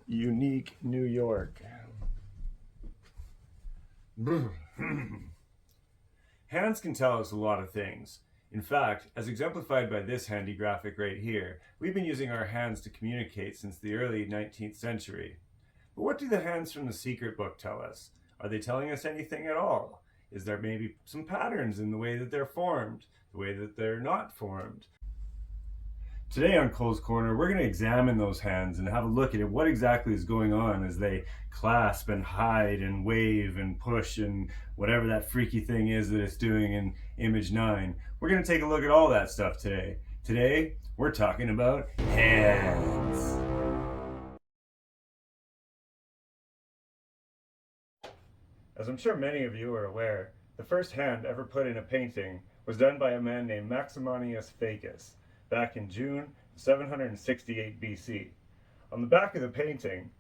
Unique New York. Hands can tell us a lot of things. In fact, as exemplified by this handy graphic right here, we've been using our hands to communicate since the early 19th century. But what do the hands from the secret book tell us? Are they telling us anything at all? Is there maybe some patterns in the way that they're formed, the way that they're not formed? Today on Cole's Corner, we're going to examine those hands and have a look at what exactly is going on as they clasp and hide and wave and push and whatever that freaky thing is that it's doing in image 9. We're going to take a look at all that stuff today. Today, we're talking about hands. As I'm sure many of you are aware, the first hand ever put in a painting was done by a man named Maximanius Phacus back in June 768 BC. On the back of the painting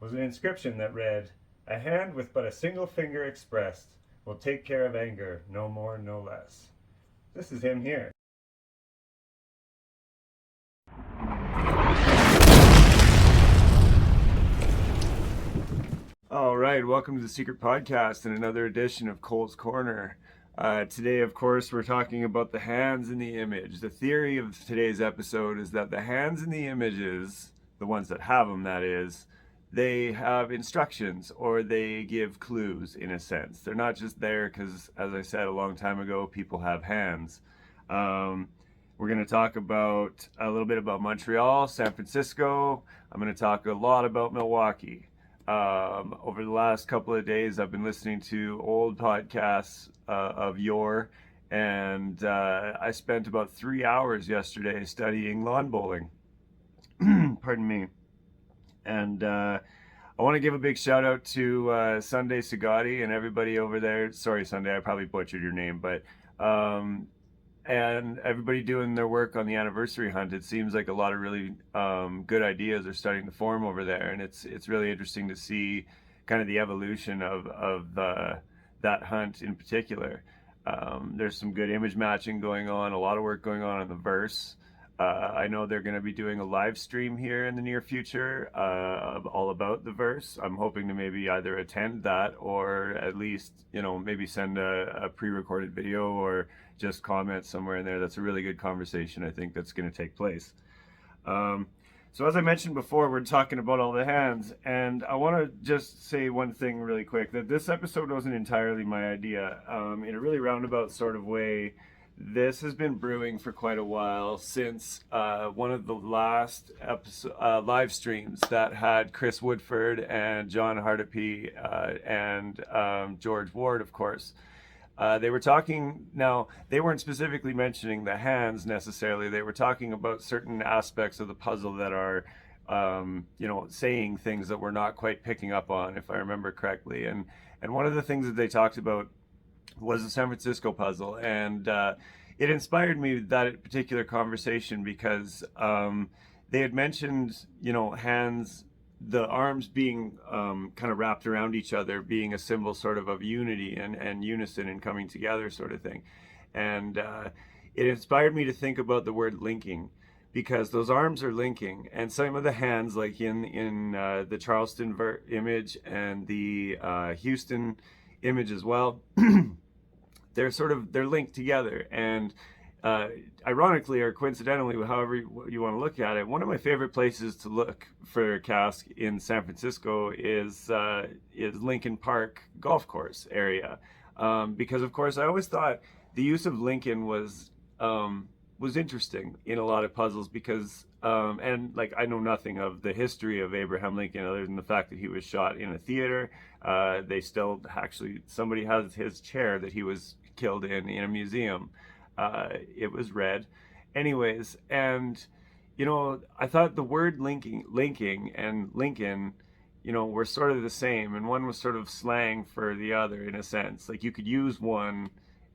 was an inscription that read, "A hand with but a single finger expressed will take care of anger, no more, no less." This is him here. All right, welcome to the Secret Podcast and another edition of Cole's Corner. Today, of course, we're talking about the hands in the image. The theory of today's episode is that the hands in the images, the ones that have them, that is, they have instructions or they give clues in a sense. They're not just there because, as I said a long time ago, people have hands. We're going to talk about a little bit about Montreal, San Francisco. I'm going to talk a lot about Milwaukee. Over the last couple of days, I've been listening to old podcasts of yore, and I spent about 3 hours yesterday studying lawn bowling. Pardon me. And I want to give a big shout out to Sunday Sagati and everybody over there. Sorry, Sunday, I probably butchered your name, but and everybody doing their work on the anniversary hunt. It seems like a lot of really good ideas are starting to form over there, and it's really interesting to see kind of the evolution of that hunt in particular. There's some good image matching going on, a lot of work going on the verse. I know they're going to be doing a live stream here in the near future all about the verse. I'm hoping to maybe either attend that or at least, maybe send a pre-recorded video or just comment somewhere in there. That's a really good conversation, I think, that's going to take place. So as I mentioned before, we're talking about all the hands, and I want to just say one thing really quick, that this episode wasn't entirely my idea. In a really roundabout sort of way, this has been brewing for quite a while since one of the last live streams that had Chris Woodford and John Hardapy and George Ward, of course. They were talking, now they weren't specifically mentioning the hands necessarily, they were talking about certain aspects of the puzzle that are, saying things that we're not quite picking up on, if I remember correctly. And one of the things that they talked about was the San Francisco puzzle, and it inspired me, that particular conversation, because they had mentioned, hands, the arms being kind of wrapped around each other, being a symbol sort of unity and unison and coming together sort of thing. And it inspired me to think about the word linking, because those arms are linking, and some of the hands, like in the Charleston image and the Houston image as well, they're linked together. And ironically or coincidentally, however you want to look at it, one of my favorite places to look for a cask in San Francisco is Lincoln Park golf course area, because of course I always thought the use of Lincoln was interesting in a lot of puzzles, because and like, I know nothing of the history of Abraham Lincoln other than the fact that he was shot in a theater. They still actually, somebody has his chair that he was killed in a museum. It was red. Anyways, and I thought the word linking and Lincoln, were sort of the same, and one was sort of slang for the other in a sense. Like, you could use one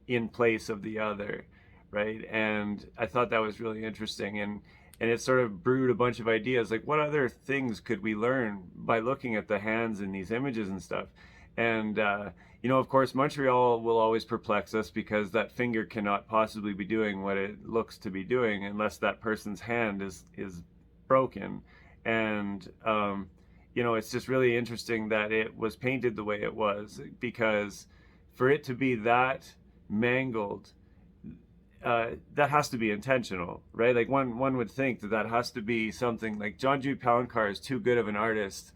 in place of the other, right? And I thought that was really interesting, and it sort of brewed a bunch of ideas, like what other things could we learn by looking at the hands in these images and stuff. And of course, Montreal will always perplex us, because that finger cannot possibly be doing what it looks to be doing unless that person's hand is broken. And it's just really interesting that it was painted the way it was, because for it to be that mangled, that has to be intentional, right? Like one would think that that has to be something like John Jude Palancar is too good of an artist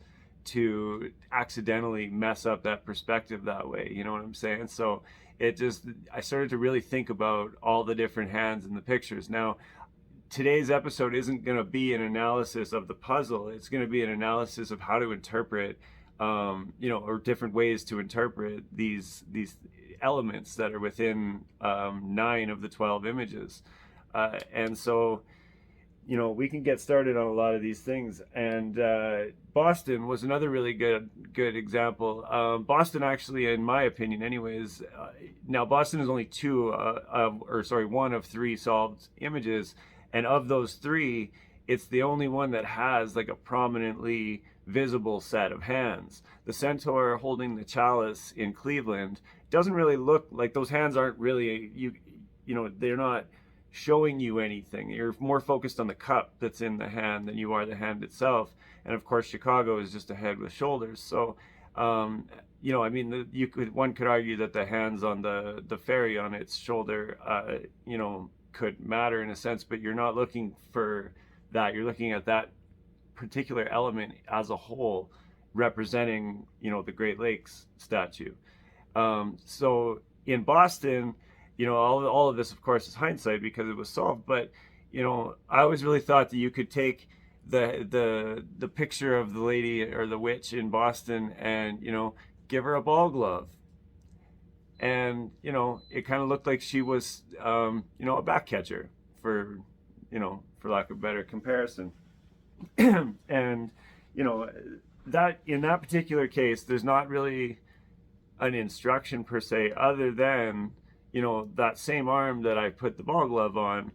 to accidentally mess up that perspective that way. You know what I'm saying? So I started to really think about all the different hands in the pictures. Now, today's episode isn't going to be an analysis of the puzzle. It's going to be an analysis of how to interpret, or different ways to interpret these elements that are within 9 of the 12 images. And so, we can get started on a lot of these things. And Boston was another really good example. Boston, actually, in my opinion, anyways. Now Boston is only one of 3 solved images, and of those 3, it's the only one that has like a prominently visible set of hands. The centaur holding the chalice in Cleveland doesn't really look like, those hands aren't really, they're not showing you anything. You're more focused on the cup that's in the hand than you are the hand itself. And of course, Chicago is just a head with shoulders. So, one could argue that the hands on the fairy on its shoulder, could matter in a sense, but you're not looking for that. You're looking at that particular element as a whole, representing, the Great Lakes statue. So in Boston, all of this, of course, is hindsight because it was solved. But I always really thought that you could take the picture of the lady or the witch in Boston and give her a ball glove, and it kind of looked like she was a back catcher, for lack of a better comparison. And that in that particular case, there's not really an instruction per se, other than that same arm that I put the ball glove on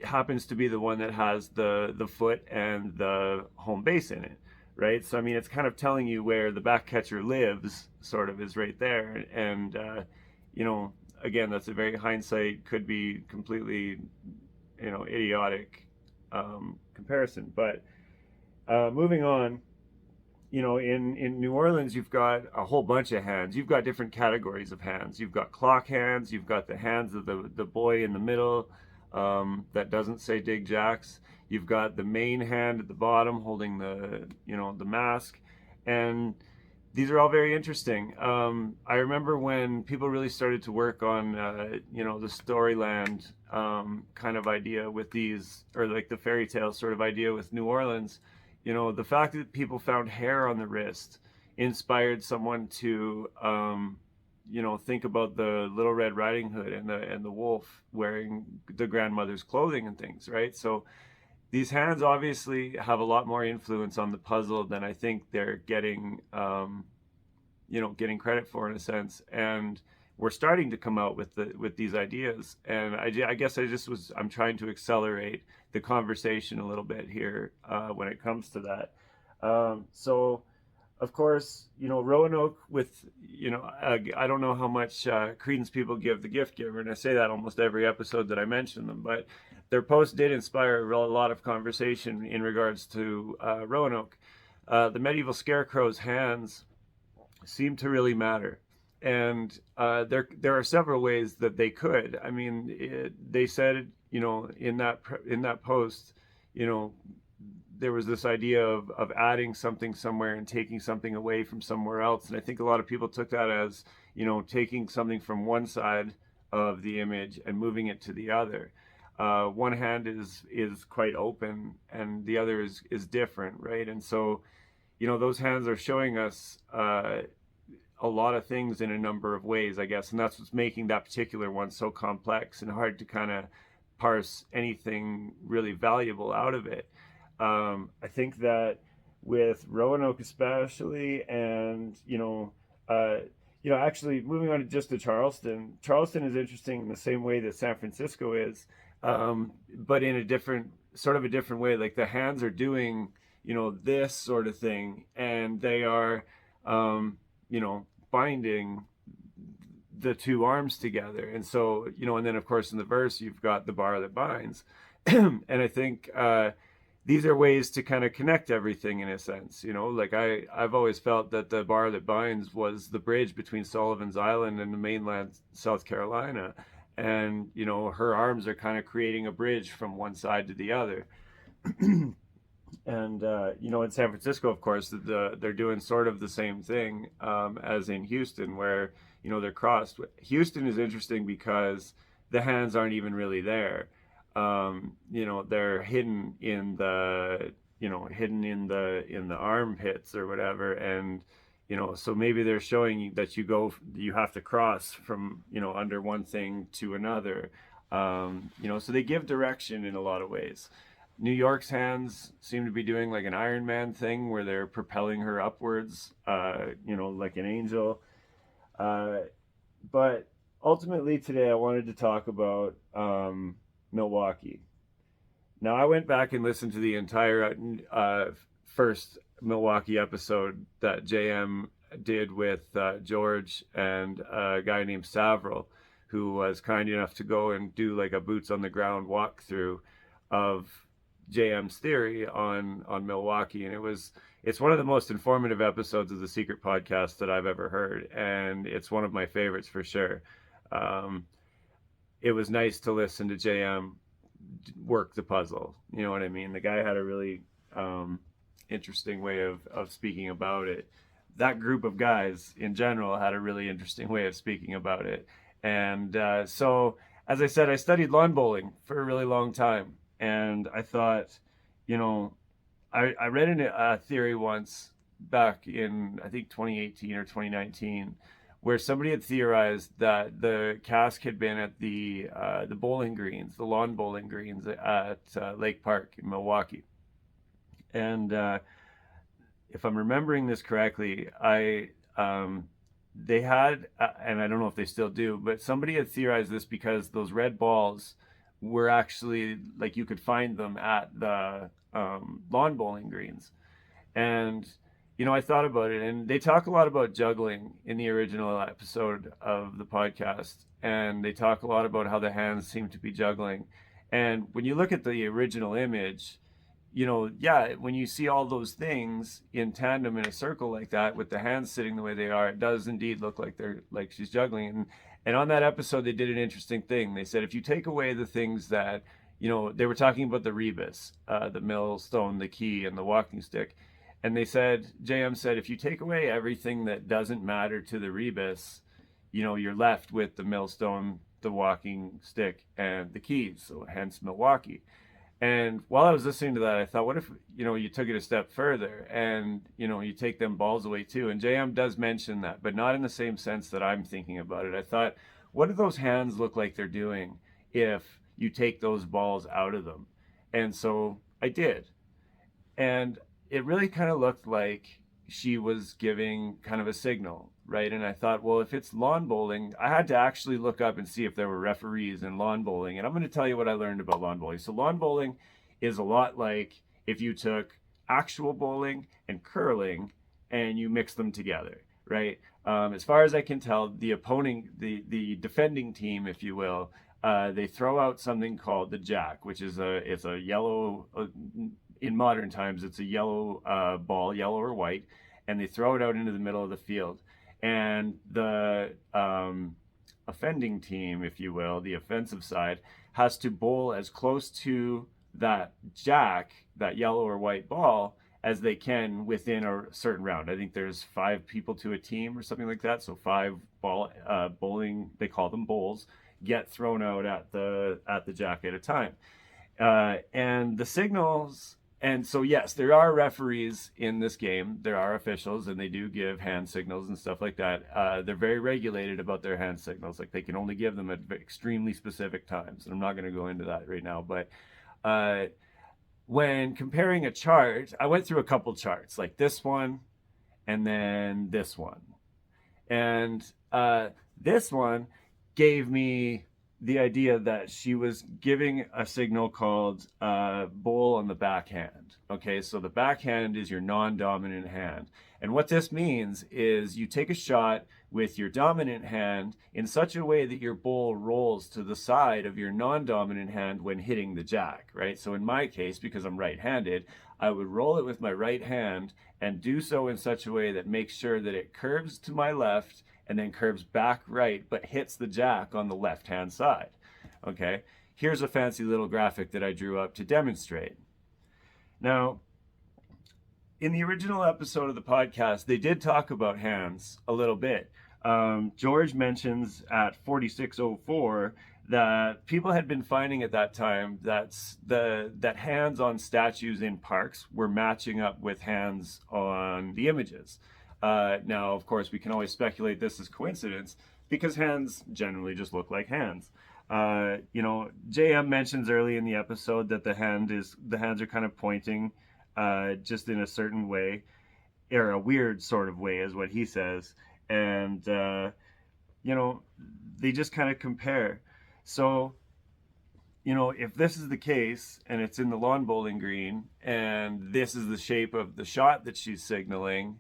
happens to be the one that has the foot and the home base in it, right? So I mean, it's kind of telling you where the back catcher lives, sort of, is right there. And again, that's a very hindsight, could be completely idiotic comparison. But moving on, in New Orleans, you've got a whole bunch of hands. You've got different categories of hands. You've got clock hands. You've got the hands of the boy in the middle, that doesn't say Dig Jacks. You've got the main hand at the bottom holding the mask. And these are all very interesting. I remember when people really started to work on, the Storyland kind of idea with these, or like the fairy tale sort of idea with New Orleans. The fact that people found hair on the wrist inspired someone to, think about the Little Red Riding Hood and the wolf wearing the grandmother's clothing and things, right? So these hands obviously have a lot more influence on the puzzle than I think they're getting, getting credit for, in a sense. And we're starting to come out with these ideas. And I guess I'm trying to accelerate the conversation a little bit here when it comes to that. So, of course, Roanoke with, I don't know how much credence people give the gift giver, and I say that almost every episode that I mention them, but their post did inspire a lot of conversation in regards to Roanoke. The medieval scarecrow's hands seem to really matter. And there are several ways that they could. I mean, they said, in that post, there was this idea of adding something somewhere and taking something away from somewhere else. And I think a lot of people took that as, taking something from one side of the image and moving it to the other. One hand is quite open and the other is different, right? And so, those hands are showing us a lot of things in a number of ways, I guess. And that's what's making that particular one so complex and hard to kind of parse anything really valuable out of it. I think that with Roanoke especially, and actually moving on to Charleston. Charleston is interesting in the same way that San Francisco is, but in a different way. Like the hands are doing this sort of thing, and they are binding the two arms together. And so and then of course in the verse you've got the bar that binds. And I think these are ways to kind of connect everything in a sense, you know. Like I've always felt that the bar that binds was the bridge between Sullivan's Island and the mainland South Carolina, and you know her arms are kind of creating a bridge from one side to the other. And you know, in San Francisco, of course, they're doing sort of the same thing as in Houston, where you know they're crossed. Houston is interesting because the hands aren't even really there. You know, they're hidden in the in the armpits or whatever, and you know, so maybe they're showing you that you have to cross from you know under one thing to another. You know, so they give direction in a lot of ways. New York's hands seem to be doing like an Iron Man thing where they're propelling her upwards, you know, like an angel. Uh, but ultimately, today I wanted to talk about Milwaukee. Now, I went back and listened to the entire first Milwaukee episode that JM did with George and a guy named Savril, who was kind enough to go and do like a boots on the ground walkthrough of JM's theory on Milwaukee, and it's one of the most informative episodes of the Secret Podcast that I've ever heard, and it's one of my favorites for sure. Um, it was nice to listen to JM work the puzzle. You know what I mean? The guy had a really interesting way of speaking about it. That group of guys in general had a really interesting way of speaking about it. And so, as I said, I studied lawn bowling for a really long time. And I thought, you know, I read a theory once back in, I think, 2018 or 2019, where somebody had theorized that the cask had been at the bowling greens, the lawn bowling greens at Lake Park in Milwaukee. And if I'm remembering this correctly, they had, and I don't know if they still do, but somebody had theorized this because those red balls were actually like you could find them at the lawn bowling greens. And you know, I thought about it, and they talk a lot about juggling in the original episode of the podcast, and they talk a lot about how the hands seem to be juggling. And when you look at the original image, you know, yeah, when you see all those things in tandem in a circle like that with the hands sitting the way they are, it does indeed look like they're like she's juggling. And on that episode, they did an interesting thing. They said if you take away the things that, you know, they were talking about the rebus, the millstone, the key, and the walking stick. And they said, JM said, if you take away everything that doesn't matter to the rebus, you know, you're left with the millstone, the walking stick, and the keys. So hence Milwaukee. And while I was listening to that, I thought, what if, you know, you took it a step further and, you know, you take them balls away too? And JM does mention that, but not in the same sense that I'm thinking about it. I thought, what do those hands look like they're doing if you take those balls out of them? And so I did. And it really kind of looked like she was giving kind of a signal, right? And I thought, well, if it's lawn bowling, I had to actually look up and see if there were referees in lawn bowling. And I'm going to tell you what I learned about lawn bowling. So lawn bowling is a lot like if you took actual bowling and curling and you mix them together, right? As far as I can tell, the defending team, if you will, they throw out something called the jack, which is it's a yellow. In modern times, it's a yellow ball, yellow or white, and they throw it out into the middle of the field. And the offending team, if you will, the offensive side, has to bowl as close to that jack, that yellow or white ball, as they can within a certain round. I think there's 5 people to a team or something like that. So 5 bowling, they call them bowls, get thrown out at the jack at a time. And the signals, and so yes, there are referees in this game. There are officials, and they do give hand signals and stuff like that. They're very regulated about their hand signals. Like they can only give them at extremely specific times. And I'm not going to go into that right now, but when comparing a chart, I went through a couple charts, like this one, and then this one, and this one gave me the idea that she was giving a signal called bowl on the backhand. Okay, so the backhand is your non-dominant hand. And what this means is you take a shot with your dominant hand in such a way that your bowl rolls to the side of your non-dominant hand when hitting the jack, right? So in my case, because I'm right-handed, I would roll it with my right hand and do so in such a way that makes sure that it curves to my left and then curves back right, but hits the jack on the left-hand side. Okay, here's a fancy little graphic that I drew up to demonstrate. Now, in the original episode of the podcast, they did talk about hands a little bit. George mentions at 4604 that people had been finding at that time that hands on statues in parks were matching up with hands on the images. Now, of course, we can always speculate this is coincidence because hands generally just look like hands. JM mentions early in the episode that the hands are kind of pointing just in a certain way, or a weird sort of way, is what he says. And, they just kind of compare. So, if this is the case and it's in the lawn bowling green and this is the shape of the shot that she's signaling,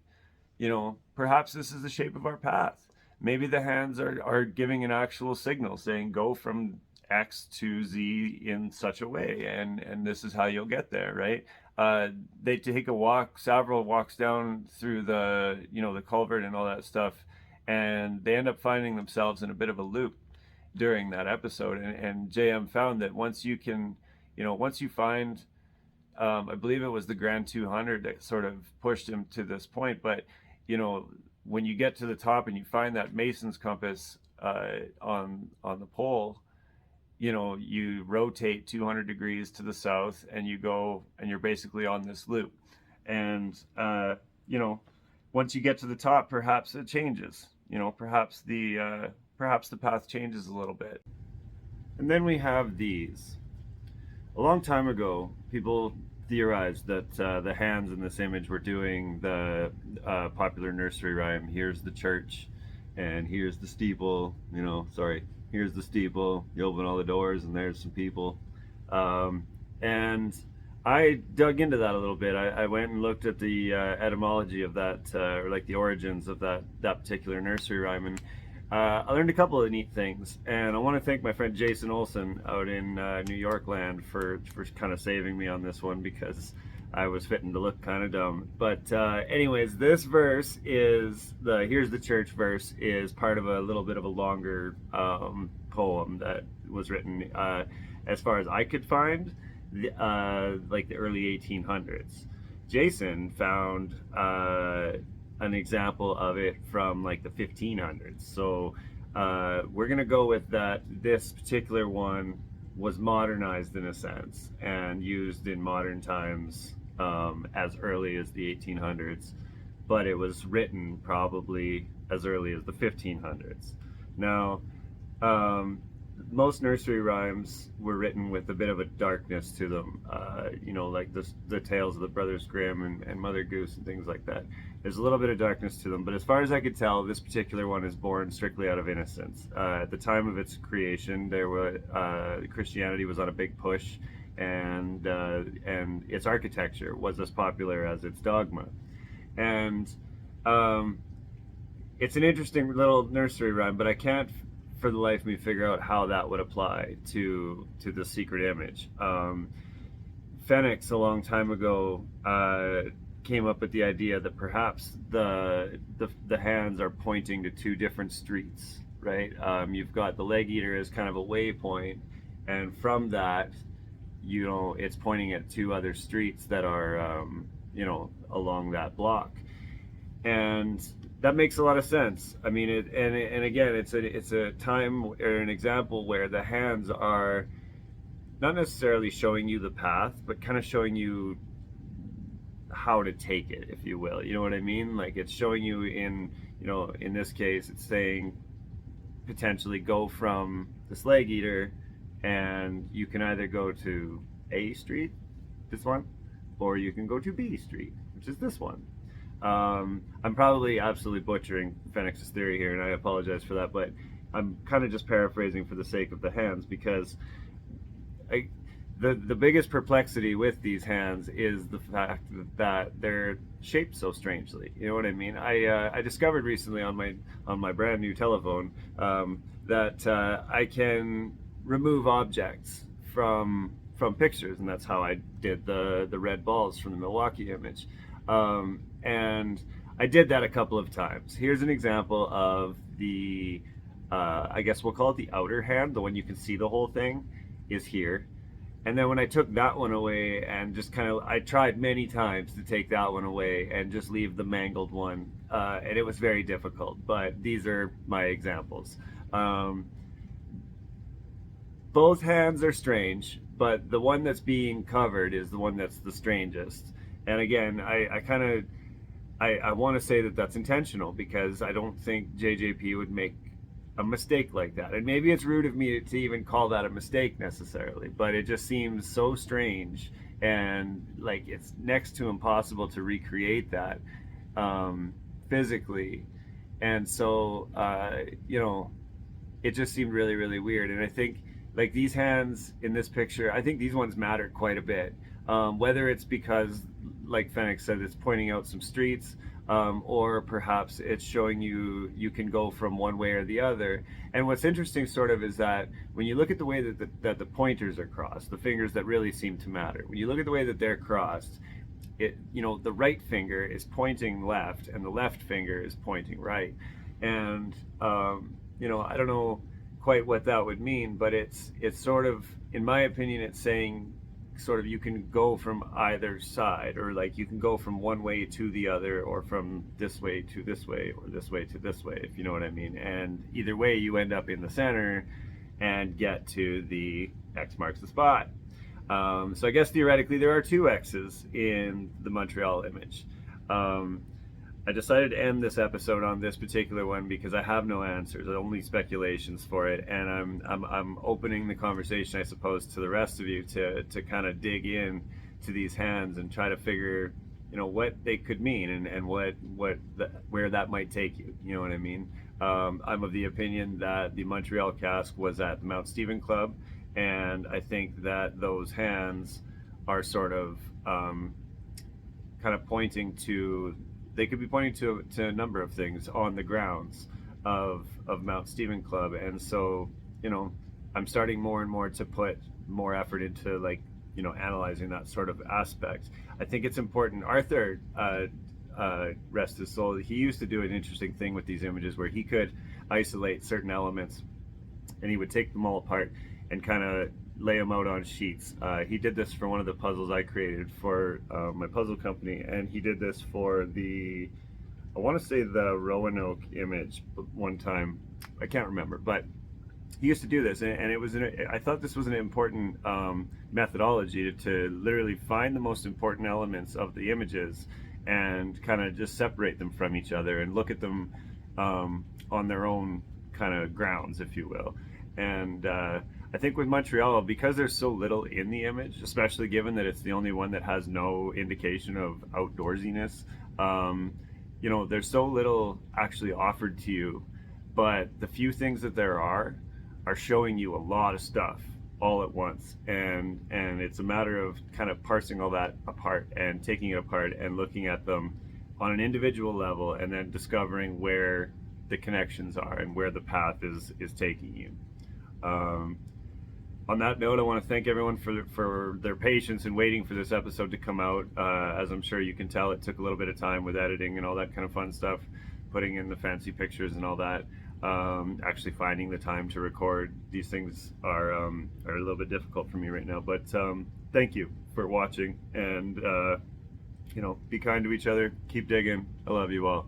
perhaps this is the shape of our path. Maybe the hands are giving an actual signal saying go from X to Z in such a way, and this is how you'll get there, right? They take a walk, several walks down through the culvert and all that stuff, and they end up finding themselves in a bit of a loop during that episode. And JM found that once you find, I believe it was the Grand 200 that sort of pushed him to this point, but when you get to the top and you find that Mason's compass on the pole, you rotate 200 degrees to the south and you go and you're basically on this loop. And, once you get to the top, perhaps it changes, perhaps the path changes a little bit. And then we have these. A long time ago, people theorized that the hands in this image were doing the popular nursery rhyme, here's the church and here's the steeple, here's the steeple, you open all the doors and there's some people. And I dug into that a little bit. I went and looked at the etymology of that, or like the origins of that particular nursery rhyme, and I learned a couple of neat things. And I want to thank my friend Jason Olson out in New York land for kind of saving me on this one, because I was fitting to look kind of dumb. But anyways, this verse is here's the church verse is part of a little bit of a longer poem that was written, as far as I could find, like the early 1800s. Jason found an example of it from like the 1500s. So we're gonna go with that. This particular one was modernized in a sense and used in modern times as early as the 1800s, but it was written probably as early as the 1500s. Now, most nursery rhymes were written with a bit of a darkness to them, like the tales of the Brothers Grimm and Mother Goose and things like that. There's a little bit of darkness to them, but as far as I could tell, this particular one is born strictly out of innocence. At the time of its creation, Christianity was on a big push, and its architecture was as popular as its dogma. And it's an interesting little nursery rhyme, but I can't for the life of me figure out how that would apply to the secret image. Phoenix a long time ago came up with the idea that perhaps the hands are pointing to two different streets, right? You've got the leg eater as kind of a waypoint, and from that, it's pointing at two other streets that are along that block. And that makes a lot of sense. I mean, and again, it's a time or an example where the hands are not necessarily showing you the path, but kind of showing you how to take it, if you will. You know what I mean? Like, it's showing you in this case, it's saying potentially go from this leg eater, and you can either go to A Street, this one, or you can go to B Street, which is this one. I'm probably absolutely butchering Phoenix's theory here, and I apologize for that, but I'm kind of just paraphrasing for the sake of the hands, because I, the biggest perplexity with these hands is the fact that they're shaped so strangely. You know what I mean? I discovered recently on my brand new telephone, that I can remove objects from pictures, and that's how I did the red balls from the Milwaukee image. And I did that a couple of times. Here's an example of the I guess we'll call it the outer hand, the one you can see the whole thing, is here. And then when I took that one away and just kind of, I tried many times to take that one away and just leave the mangled one, and it was very difficult. But these are my examples. Um, both hands are strange, but the one that's being covered is the one that's the strangest. And again, I kind of I want to say that that's intentional, because I don't think JJP would make a mistake like that. And maybe it's rude of me to even call that a mistake necessarily, but it just seems so strange, and like it's next to impossible to recreate that physically. And so, it just seemed really, really weird. And I think, like, these hands in this picture, I think these ones matter quite a bit. Whether it's because, like Fenix said, it's pointing out some streets, or perhaps it's showing you can go from one way or the other. And what's interesting, sort of, is that when you look at the way that the pointers are crossed, the fingers that really seem to matter, when you look at the way that they're crossed, the right finger is pointing left and the left finger is pointing right. And I don't know quite what that would mean, but it's sort of, in my opinion, it's saying sort of you can go from either side, or like you can go from one way to the other, or from this way to this way, or this way to this way, if you know what I mean. And either way, you end up in the center and get to the X marks the spot. So I guess theoretically there are two X's in the Montreal image. I decided to end this episode on this particular one because I have no answers, only speculations for it, and I'm opening the conversation, I suppose, to the rest of you to kind of dig in to these hands and try to figure, what they could mean, and where that might take you. You know what I mean? I'm of the opinion that the Montreal cask was at the Mount Stephen Club, and I think that those hands are sort of kind of pointing to, they could be pointing to a number of things on the grounds of Mount Stephen Club. And so, I'm starting more and more to put more effort into, like, analyzing that sort of aspect. I think it's important. Arthur, rest his soul, he used to do an interesting thing with these images where he could isolate certain elements, and he would take them all apart and kind of lay them out on sheets. He did this for one of the puzzles I created for my puzzle company, and he did this for I want to say the Roanoke image one time. I can't remember, but he used to do this, and it was I thought this was an important methodology to literally find the most important elements of the images and kind of just separate them from each other and look at them on their own kind of grounds, if you will. And I think with Montreal, because there's so little in the image, especially given that it's the only one that has no indication of outdoorsiness, there's so little actually offered to you. But the few things that there are showing you a lot of stuff all at once, and it's a matter of kind of parsing all that apart and taking it apart and looking at them on an individual level, and then discovering where the connections are and where the path is taking you. On that note, I want to thank everyone for their patience in waiting for this episode to come out. As I'm sure you can tell, it took a little bit of time with editing and all that kind of fun stuff, putting in the fancy pictures and all that. Actually finding the time to record these things are a little bit difficult for me right now. But thank you for watching, and be kind to each other. Keep digging. I love you all.